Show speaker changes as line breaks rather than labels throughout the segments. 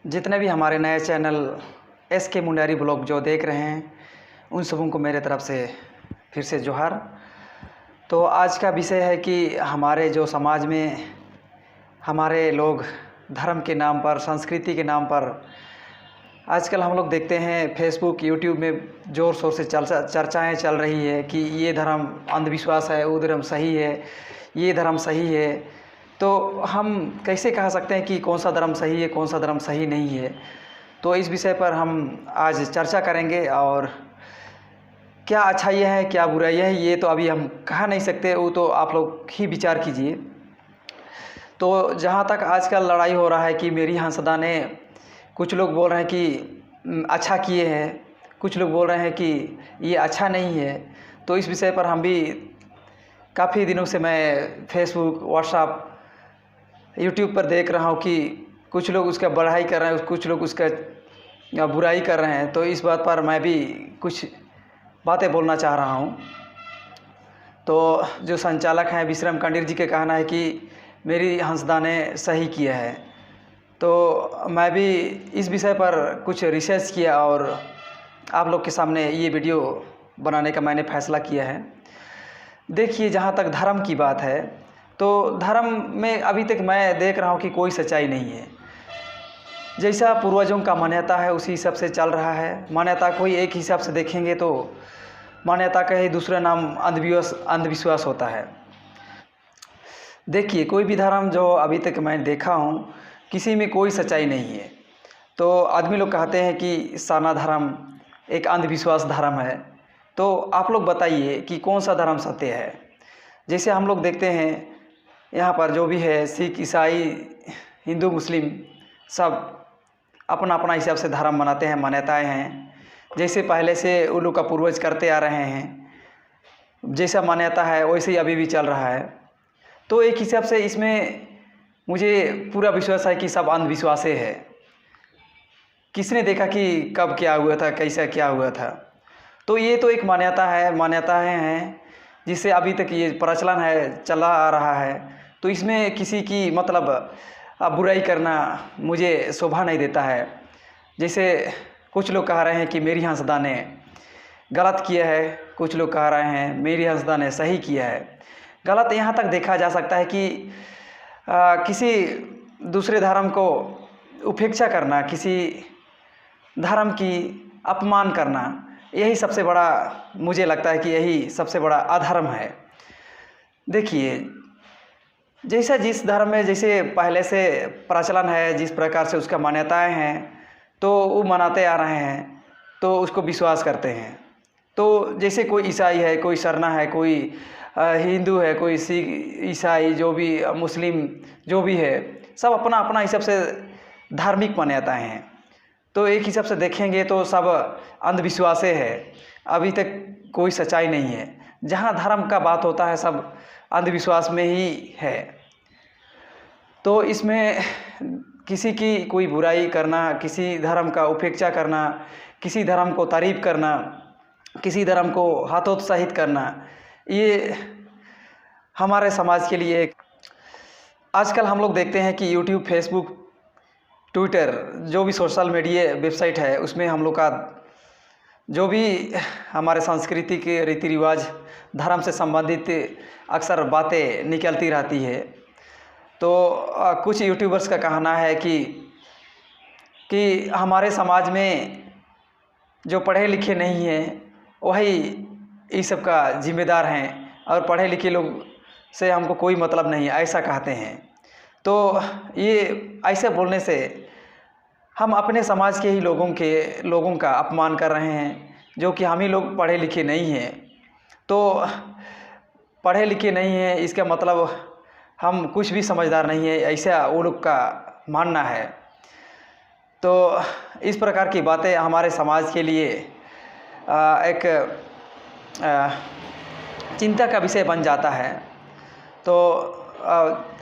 जितने भी हमारे नए चैनल SK मुंडारी ब्लॉग जो देख रहे हैं उन सबों को मेरे तरफ से फिर से जोहार। तो आज का विषय है कि हमारे जो समाज में हमारे लोग धर्म के नाम पर, संस्कृति के नाम पर आजकल हम लोग देखते हैं फेसबुक यूट्यूब में ज़ोर शोर से चर्चाएँ चल रही है कि ये धर्म अंधविश्वास है, वो धर्म सही है, ये धर्म सही है। तो हम कैसे कह सकते हैं कि कौन सा धर्म सही है, कौन सा धर्म सही नहीं है। तो इस विषय पर हम आज चर्चा करेंगे और क्या अच्छाई है क्या बुराई है ये तो अभी हम कह नहीं सकते, वो तो आप लोग ही विचार कीजिए। तो जहाँ तक आजकल लड़ाई हो रहा है कि मेरी हंसदा ने, कुछ लोग बोल रहे हैं कि अच्छा किए हैं, कुछ लोग बोल रहे हैं कि ये अच्छा नहीं है। तो इस विषय पर हम भी काफ़ी दिनों से मैं फेसबुक, व्हाट्सएप, यूट्यूब पर देख रहा हूँ कि कुछ लोग उसका बढ़ाई कर रहे हैं, कुछ लोग उसका बुराई कर रहे हैं। तो इस बात पर मैं भी कुछ बातें बोलना चाह रहा हूँ। तो जो संचालक हैं विश्राम कंडीर जी के कहना है कि मेरी हंसदा ने सही किया है। तो मैं भी इस विषय पर कुछ रिसर्च किया और आप लोग के सामने ये वीडियो बनाने का मैंने फैसला किया है। देखिए, जहाँ तक धर्म की बात है तो धर्म में अभी तक मैं देख रहा हूँ कि कोई सच्चाई नहीं है। जैसा पूर्वजों का मान्यता है उसी हिसाब से चल रहा है। मान्यता कोई एक हिसाब से देखेंगे तो मान्यता का ही दूसरा नाम अंधविश्वास होता है। देखिए, कोई भी धर्म जो अभी तक मैं देखा हूँ किसी में कोई सच्चाई नहीं है। तो आदमी लोग कहते हैं कि साना धर्म एक अंधविश्वास धर्म है। तो आप लोग बताइए कि कौन सा धर्म सत्य है। जैसे हम लोग देखते हैं यहाँ पर जो भी है, सिख, ईसाई, हिंदू, मुस्लिम सब अपना अपना हिसाब से धर्म मनाते हैं, मान्यताएं हैं। जैसे पहले से उन लोग का पूर्वज करते आ रहे हैं, जैसा मान्यता है वैसे ही अभी भी चल रहा है। तो एक हिसाब से इसमें मुझे पूरा विश्वास है कि सब अंधविश्वास है। किसने देखा कि कब क्या हुआ था, कैसा क्या हुआ था। तो ये तो एक मान्यताएं हैं जिससे अभी तक ये प्रचलन है, चला आ रहा है। तो इसमें किसी की मतलब बुराई करना मुझे शोभा नहीं देता है। जैसे कुछ लोग कह रहे हैं कि मेरी हंसदा ने गलत किया है, कुछ लोग कह रहे हैं मेरी हंसदा ने सही किया है। गलत यहाँ तक देखा जा सकता है कि किसी दूसरे धर्म को उपेक्षा करना, किसी धर्म की अपमान करना, यही सबसे बड़ा, मुझे लगता है कि यही सबसे बड़ा अधर्म है। देखिए, जैसा जिस धर्म में जैसे पहले से प्रचलन है, जिस प्रकार से उसका मान्यताएं हैं तो वो मनाते आ रहे हैं, तो उसको विश्वास करते हैं। तो जैसे कोई ईसाई है, कोई सरना है, कोई हिंदू है, कोई सिख, ईसाई, जो भी मुस्लिम जो भी है, सब अपना अपना हिसाब से धार्मिक मान्यताएं हैं। तो एक हिसाब से देखेंगे तो सब अंधविश्वास है। अभी तक कोई सच्चाई नहीं है। जहाँ धर्म का बात होता है सब अंधविश्वास में ही है। तो इसमें किसी की कोई बुराई करना, किसी धर्म का उपेक्षा करना, किसी धर्म को तारीफ करना, किसी धर्म को हतोत्साहित करना, ये हमारे समाज के लिए एक, आजकल हम लोग देखते हैं कि यूट्यूब, फेसबुक, ट्विटर, जो भी सोशल मीडिया वेबसाइट है उसमें हम लोग का जो भी हमारे संस्कृति के रीति रिवाज, धर्म से संबंधित अक्सर बातें निकलती रहती है। तो कुछ यूट्यूबर्स का कहना है कि हमारे समाज में जो पढ़े लिखे नहीं हैं वही इस सब का जिम्मेदार हैं और पढ़े लिखे लोग से हमको कोई मतलब नहीं, ऐसा कहते हैं। तो ये ऐसे बोलने से हम अपने समाज के ही लोगों का अपमान कर रहे हैं, जो कि हम ही लोग पढ़े लिखे नहीं हैं। तो पढ़े लिखे नहीं हैं इसका मतलब हम कुछ भी समझदार नहीं है, ऐसा वो लोग का मानना है। तो इस प्रकार की बातें हमारे समाज के लिए एक चिंता का विषय बन जाता है। तो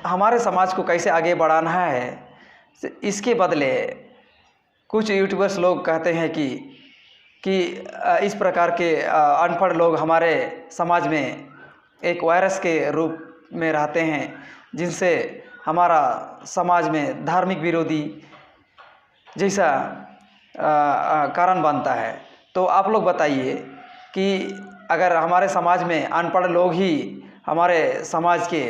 हमारे समाज को कैसे आगे बढ़ाना है, इसके बदले कुछ यूट्यूबर्स लोग कहते हैं कि इस प्रकार के अनपढ़ लोग हमारे समाज में एक वायरस के रूप में रहते हैं, जिनसे हमारा समाज में धार्मिक विरोधी जैसा कारण बनता है। तो आप लोग बताइए कि अगर हमारे समाज में अनपढ़ लोग ही हमारे समाज के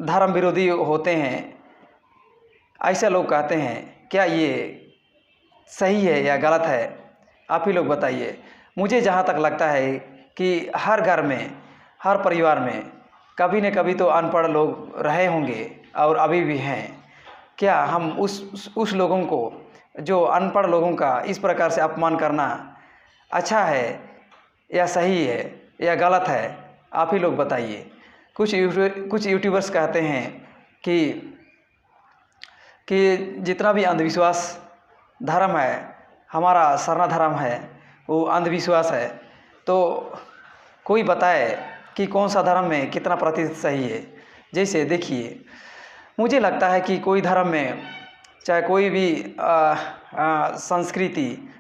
धर्म विरोधी होते हैं, ऐसा लोग कहते हैं, क्या ये सही है या गलत है? आप ही लोग बताइए। मुझे जहाँ तक लगता है कि हर घर में, हर परिवार में कभी न कभी तो अनपढ़ लोग रहे होंगे और अभी भी हैं। क्या हम उस लोगों को, जो अनपढ़ लोगों का इस प्रकार से अपमान करना अच्छा है या सही है या गलत है? आप ही लोग बताइए। कुछ यूट्यूबर्स कहते हैं कि जितना भी अंधविश्वास धर्म है, हमारा सरना धर्म है, वो अंधविश्वास है। तो कोई बताए कि कौन सा धर्म में कितना प्रतिशत सही है। जैसे देखिए, मुझे लगता है कि कोई धर्म में, चाहे कोई भी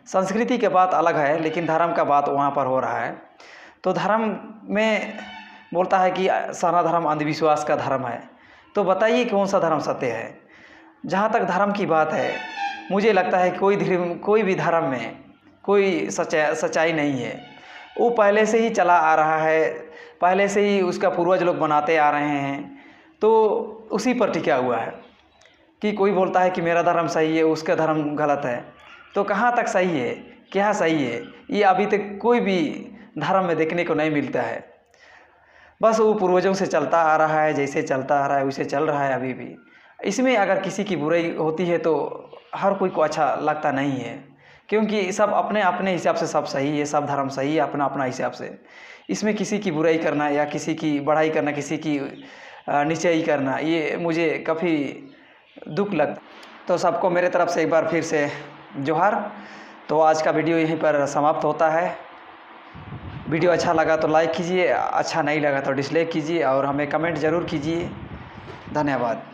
संस्कृति की बात अलग है, लेकिन धर्म का बात वहाँ पर हो रहा है। तो धर्म में बोलता है कि सरना धर्म अंधविश्वास का धर्म है। तो बताइए कौन सा धर्म सत्य है? जहाँ तक धर्म की बात है, मुझे लगता है कोई भी धर्म में कोई सच्चाई नहीं है। वो पहले से ही चला आ रहा है, पहले से ही उसका पूर्वज लोग बनाते आ रहे हैं, तो उसी पर टिका हुआ है। कि कोई बोलता है कि मेरा धर्म सही है, उसका धर्म गलत है। तो कहाँ तक सही है, क्या सही है, ये अभी तक कोई भी धर्म में देखने को नहीं मिलता है। बस वो पूर्वजों से चलता आ रहा है, जैसे चलता आ रहा है वैसे चल रहा है अभी भी। इसमें अगर किसी की बुराई होती है तो हर कोई को अच्छा लगता नहीं है, क्योंकि सब अपने अपने हिसाब से सब सही है, सब धर्म सही है अपना अपना हिसाब से। इसमें किसी की बुराई करना या किसी की बढ़ाई करना, किसी की नीचाई करना, ये मुझे काफ़ी दुख लगता। तो सबको मेरे तरफ से एक बार फिर से जोहार। तो आज का वीडियो यहीं पर समाप्त होता है। वीडियो अच्छा लगा तो लाइक कीजिए, अच्छा नहीं लगा तो डिसलाइक कीजिए और हमें कमेंट ज़रूर कीजिए। धन्यवाद।